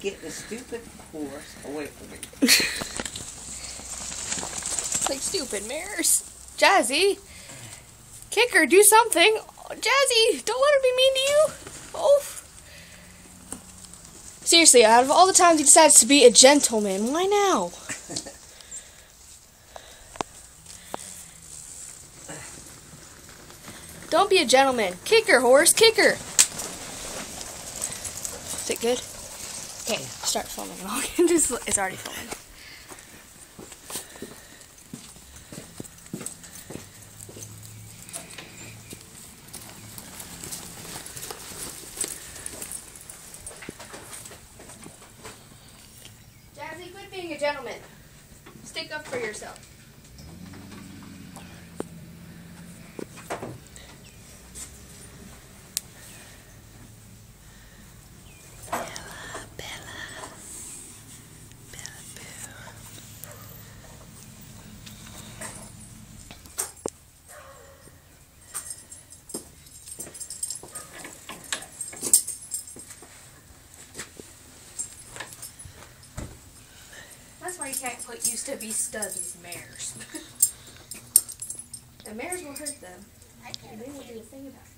Get the stupid horse away from me. Like stupid mares. Jazzy, kick her, do something. Jazzy, don't let her be mean to you. Oh. Seriously, out of all the times he decides to be a gentleman, why now? Don't be a gentleman. Kick her, horse, kick her. Is it good? Okay, start filming. It's already filming. Jazzy, quit being a gentleman. Stick up for yourself. That's why you can't put used to be studs in mares. The mares will hurt them. And they won't do a thing about it.